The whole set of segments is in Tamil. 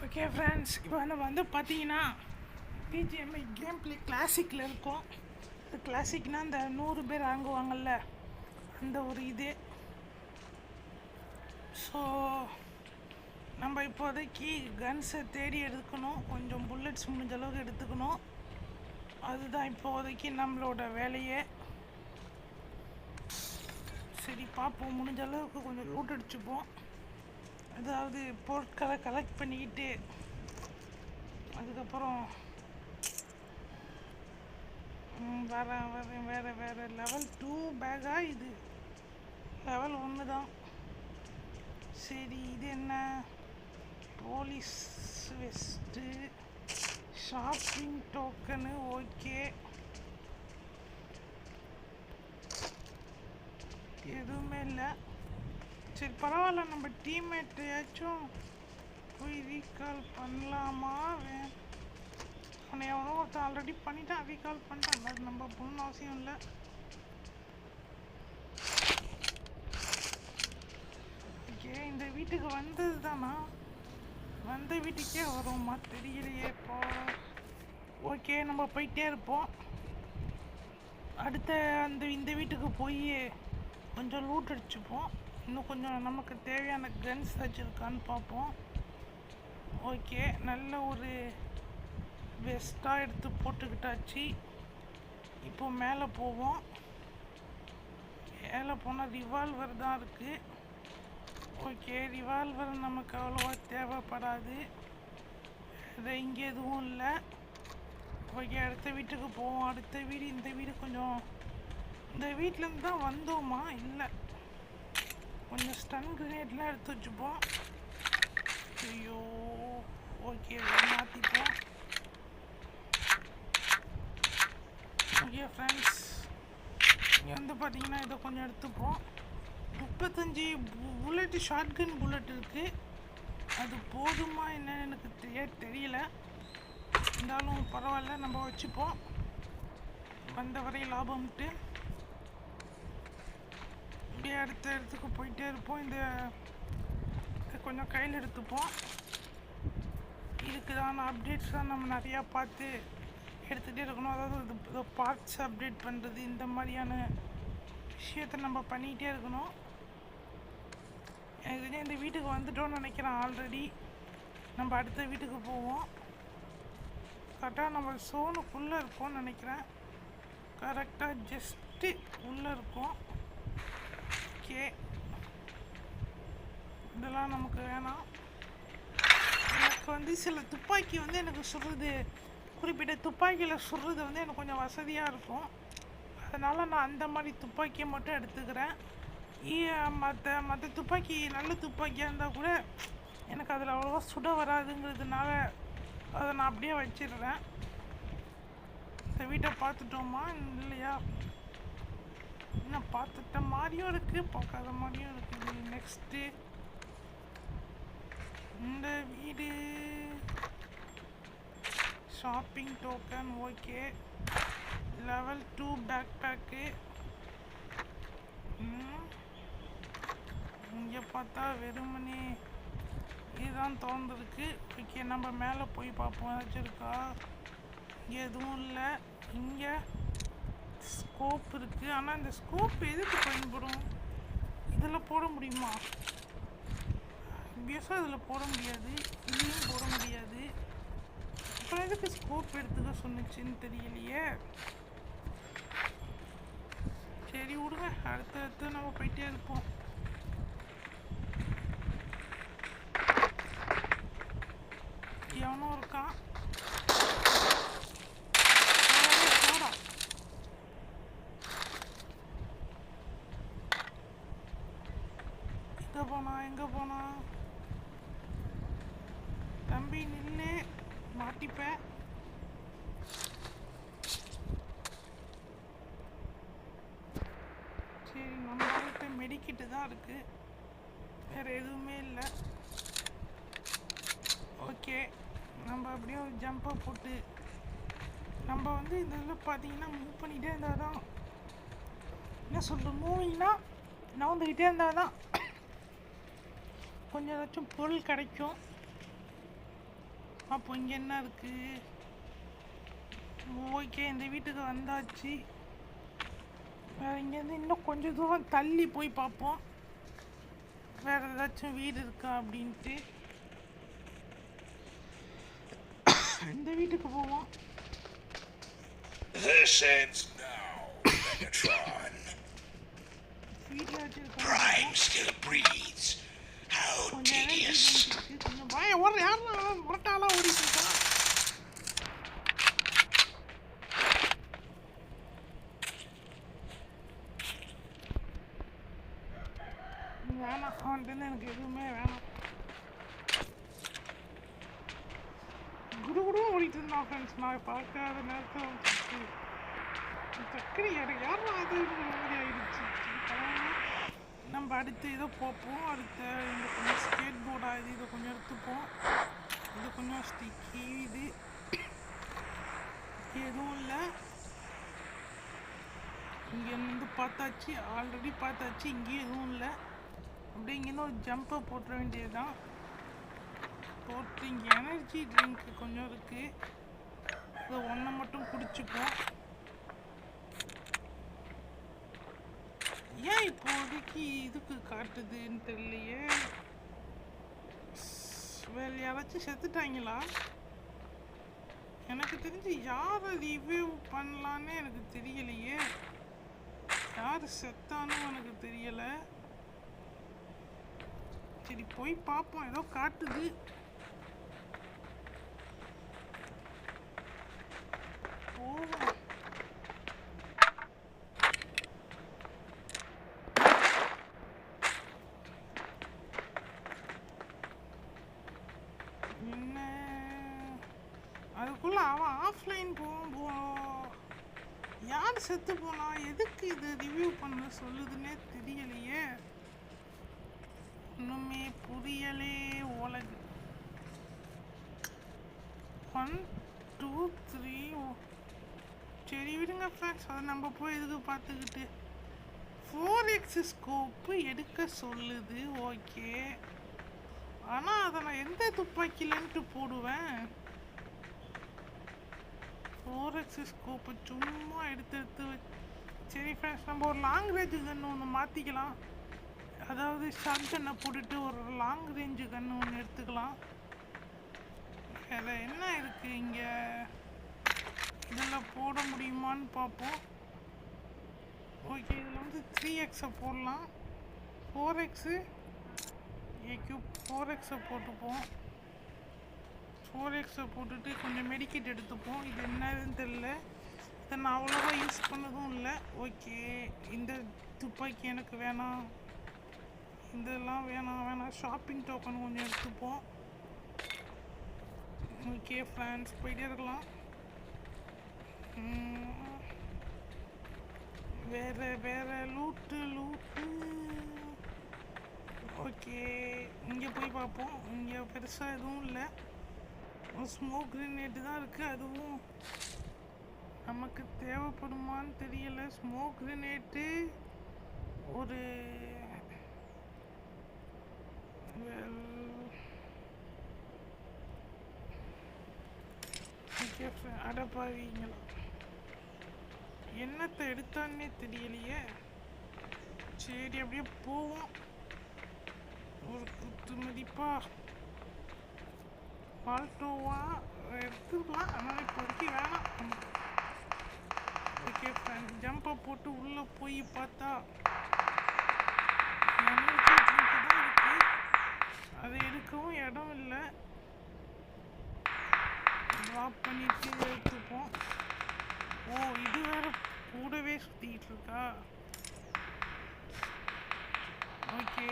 ஓகே ஃப்ரெண்ட்ஸ், இப்போ நம்ம பார்த்தீங்கன்னா பிஜிஎம்ஐ கேம் பிளே கிளாசிக்கில் இருக்கும். இது கிளாசிக்னால் அந்த 100 பேர் வாங்குவாங்கள்ல, அந்த ஒரு இது. ஸோ நம்ம இப்போதைக்கு கன்ஸை தேடி எடுக்கணும், கொஞ்சம் புல்லட்ஸ் முடிஞ்ச அளவுக்கு எடுத்துக்கணும். அதுதான் இப்போதைக்கு நம்மளோட வேலையே. சரி பார்ப்போம், முடிஞ்ச அளவுக்கு கொஞ்சம் லூட் அடிச்சுப்போம். அதாவது பொருட்களை கலெக்ட் பண்ணிக்கிட்டு அதுக்கப்புறம் வேறு லெவல் 2 பேக்காக, இது லெவல் 1 தான். சரி, இது என்ன? Police vest, shopping token. Okay, எதுவுமே இல்லை. சரி பரவாயில்ல, நம்ம டீம்மேட்டையாச்சும் போய் ரீகால் பண்ணலாமா? அவனை எவனோ ஒருத்தன் ஆல்ரெடி பண்ணிட்டான், ரீகால் பண்ணிட்டான். அது நம்ம பண்ணணும் அவசியம் இல்லை. ஓகே, இந்த வீட்டுக்கு வந்தது தானா? வந்த வீட்டுக்கே வருவோமா தெரியலையே இப்போ. ஓகே, நம்ம போயிட்டே இருப்போம். அடுத்த இந்த வீட்டுக்கு போய் கொஞ்சம் லூட் அடிச்சுப்போம். இன்னும் கொஞ்சம் நமக்கு தேவையான கன்ஸ் வச்சுருக்கான்னு பார்ப்போம். ஓகே, நல்ல ஒரு வெஸ்ட்டாக எடுத்து போட்டுக்கிட்டாச்சு. இப்போ மேலே போவோம். மேலே போனால் ரிவால்வர் தான் இருக்குது. ஓகே, ரிவால்வர் நமக்கு அவ்வளோவா தேவைப்படாது. அது இங்கே எதுவும் இல்லை. ஓகே, அடுத்த வீட்டுக்கு போவோம். அடுத்த வீடு, இந்த வீடு கொஞ்சம், இந்த வீட்டிலேருந்து தான் வந்தோமா? இல்லை, கொஞ்சம் ஸ்டன் கிரேட்லாம் எடுத்து வச்சுப்போம். ஐயோ, ஓகே, மாற்றிப்போம். ஓகே ஃப்ரெண்ட்ஸ், இங்கே பார்த்தீங்கன்னா இதை கொஞ்சம் எடுத்துப்போம். 35 புல்லட்டு, ஷார்ட்கன் புல்லட் இருக்குது. அது போதுமா என்னன்னு எனக்கு தெரியல. இருந்தாலும் பரவாயில்ல, நம்ம வச்சுப்போம். வந்த வரை லாபம்ட்டு இப்படியே அடுத்த இடத்துக்கு போயிட்டே இருப்போம். இந்த கொஞ்சம் கையில் எடுத்துப்போம். இதுக்குதான அப்டேட்ஸ் தான் நம்ம நிறையா பார்த்து எடுத்துகிட்டே இருக்கணும். அதாவது இது பார்ட்ஸ் அப்டேட் பண்ணுறது, இந்த மாதிரியான விஷயத்தை நம்ம பண்ணிகிட்டே இருக்கணும். எனக்கு தெரிஞ்ச இந்த வீட்டுக்கு வந்துட்டோன்னு நினைக்கிறேன் ஆல்ரெடி. நம்ம அடுத்த வீட்டுக்கு போவோம். கரெக்டாக நம்ம சோனுக்குள்ளே இருக்கோம்னு நினைக்கிறேன். கரெக்டாக ஜஸ்ட்டு உள்ளே இருக்கோம். ஓகே, இதெல்லாம் நமக்கு வேணாம். எனக்கு சில துப்பாக்கி எனக்கு சுடுறது, குறிப்பிட்ட துப்பாக்கியில் சுடுறது எனக்கு கொஞ்சம் வசதியாக இருக்கும். அதனால் நான் அந்த மாதிரி துப்பாக்கியை மட்டும் எடுத்துக்கிறேன். மற்ற துப்பாக்கி நல்ல துப்பாக்கியாக இருந்தால் கூட எனக்கு அதில் அவ்வளோவா சுட வராதுங்கிறதுனால அதை நான் அப்படியே வச்சிடுறேன். இந்த வீட்டை பார்த்துட்டோமா இல்லையா? இன்னும் பார்த்துட்ட மாதிரியும் இருக்குது, பார்க்காத மாதிரியும் இருக்குது. நெக்ஸ்ட்டு இந்த வீடு, shopping token. Okay, level 2 bag bag. இங்கே பார்த்தா வெறுமனே இதுதான் திறந்துருக்கு. ஓகே, நம்ம மேலே போய் பார்ப்போம் வச்சுருக்கா. இங்கே எதுவும் இல்லை. இங்கே ஸ்கோப் இருக்குது. ஆனால் இந்த ஸ்கோப் எதுக்கு பயன்படும்? இதில் போட முடியுமா? ஆப்வியஸாக இதில் போட முடியாது, இதுலேயும் போட முடியாது. அப்புறம் எதுக்கு ஸ்கோப் எடுத்துக்க சொன்னிச்சின்னு தெரியலையே. சரி விடுங்க, அடுத்து நம்ம போயிட்டே இருப்போம். எவனும் இருக்கான். எங்கே போனா தம்பி? நின்று மாட்டிப்பேன். சரி, நம்மகிட்ட மெடிக்கிட்டு தான் இருக்குது, வேறு எதுவுமே இல்லை. ஓகே, நம்ம அப்படியே ஒரு ஜம்பை போட்டு நம்ம இந்த இதில் பார்த்தீங்கன்னா மூவ் பண்ணிகிட்டே இருந்தால் தான், என்ன சொல்கிறோம், மூவிங்னா நவுந்துக்கிட்டே இருந்தால் தான் கொஞ்சம் ஏதாச்சும் பொருள் கிடைக்கும். அப்போ இங்கே என்ன இருக்குது? ஓகே, இந்த வீட்டுக்கு வந்தாச்சு. வேறு இங்கேருந்து இன்னும் கொஞ்சம் தூரம் தள்ளி போய் பார்ப்போம் வேறு ஏதாச்சும் வீடு இருக்கா அப்படின்ட்டு. இந்த வீட்டுக்கு போவோம். This ends now, Megatron. வீட்டில் வச்சுருக்கோம். Prime still breathes. How tedious. கொஞ்சம் பயம் ஓடுற யாரும் முரட்டாலாம் ஓடிட்டு இருக்கா. வேணாம், அவன்ட்டு எனக்கு எதுவுமே வேணாம். குடு குடும் ஓடிட்டு இருந்தான் ஃப்ரெண்ட்ஸ். நான் பார்க்காத நேரத்தில் சக்கரை யாரும் அது மாதிரி ஆயிடுச்சு. நம்ம அடுத்து இதை பார்ப்போம். அடுத்த இந்த கொஞ்சம் ஸ்கேட் போர்டாக இது இதை கொஞ்சம் எடுத்துப்போம். இது கொஞ்சம் ஸ்டிக்கி இது எதுவும் இல்லை. இங்கே வந்து பார்த்தாச்சு, ஆல்ரெடி பார்த்தாச்சு. இங்கேயும் எதுவும் இல்லை. அப்படியே இங்கேருந்து ஒரு ஜம்பை போட்டுற வேண்டியது தான். போட்டு இங்கே எனர்ஜி ட்ரிங்க்கு கொஞ்சம் இருக்குது. இதை ஒன்றை மட்டும் குடிச்சுப்போம். ஏன் இப்போதைக்கு இதுக்கு காட்டுதுன்னு தெரியலையே. வேறு யாராச்சும் செத்துட்டாங்களா? எனக்கு தெரிஞ்சு யாரை ரிவ்யூ பண்ணலான்னு எனக்கு தெரியலையே. யார் செத்தானும் எனக்கு தெரியலை. சரி போய் பார்ப்போம். ஏதோ காட்டுது. போவோம். என்ன அதுக்குள்ள அவன் ஆஃப்லைன் போவோம். யார் செத்து போனா? எதுக்கு இது ரிவ்யூ பண்ண சொல்லுதுன்னே தெரியலையே. ஒன்றுமே புரியலே உலகு. 1 2 3. சரி விடுங்க ஃப்ரெண்ட்ஸ், அதை நம்ம போய் எதுக்கு பார்த்துக்கிட்டு. 4x ஸ்கோப்பு எடுக்க சொல்லுது. ஓகே, ஆனால் அதை நான் எந்த துப்பாக்கிலன்ட்டு போடுவேன்? 4x ஸ்கோப்பு சும்மா எடுத்து சரி ஃப்ரெண்ட்ஸ், நம்ம ஒரு லாங் ரேஞ்சு கன்று ஒன்று மாற்றிக்கலாம். அதாவது ஷார்ட் கன்னை போட்டுட்டு ஒரு லாங் ரேஞ்சு கன்று ஒன்று எடுத்துக்கலாம். வேறு என்ன இருக்குது இங்கே? இதில் போட முடியுமான்னு பார்ப்போம். ஓகே, இதில் வந்து 3x போடலாம். 4x ஏக்யூப் 4x போட்டுப்போம். 4x போட்டுட்டு கொஞ்சம் மெடிக்கெட் எடுத்துப்போம். இது என்னதுன்னு தெரியல. இதை நான் அவ்வளோவா யூஸ் பண்ணதும் இல்லை. ஓகே, இந்த துப்பாக்கி எனக்கு வேணாம். இதெல்லாம் வேணாம். ஷாப்பிங் டோக்கன் கொஞ்சம் எடுத்துப்போம். ஓகே ஃப்ரெண்ட்ஸ், போயிட்டே இருக்கலாம். வேறு லூட்டு. ஓகே, இங்கே போய் பார்ப்போம். இங்கே பெருசாக எதுவும் இல்லை. ஒரு ஸ்மோக் கிரனேட்டு தான் இருக்குது. அதுவும் நமக்கு தேவைப்படுமான்னு தெரியலை. ஸ்மோக் கிரனேட்டு ஒரு அடப்பாவீங்களா, என்னத்தை எடுத்தான்னே தெரியலையே. சரி அப்படியே போவோம். ஒரு குத்து மதிப்பா ஆல்டோவா எடுத்துக்கலாம். ஆனால் இப்போதைக்கு வேணாம். ஓகே ஃப்ரெண்ட், ஜம்பை போட்டு உள்ளே போய் பார்த்தா தான் இருக்குது. அதை எடுக்கவும் இடம் இல்லை. ட்ராப் பண்ணிட்டு எடுத்துப்போம். ஓ, இது வேறு கூடவே சுற்றிக்கிட்டு இருக்கா. ஓகே,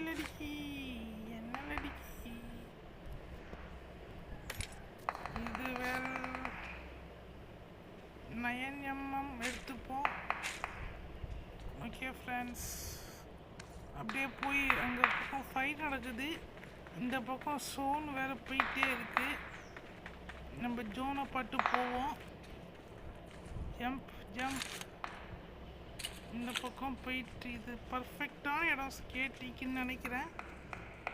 லடிக்கி என்ன லடிக்கி. இது வேற 9mm எடுத்துப்போம். ஓகே ஃப்ரெண்ட்ஸ், அப்படியே போய் அங்கே பக்கம் ஃபைட் நடக்குது. இந்த பக்கம் சோன் வேறு போயிட்டே இருக்குது. நம்ம ஜோனை பார்த்து போவோம். ஜம்ப் இந்த பக்கம் போயிட்டு இது பர்ஃபெக்டான இடம் ஸ்கேட்டிங்க்குன்னு நினைக்கிறேன்.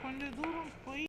கொஞ்சம் தூரம் போய்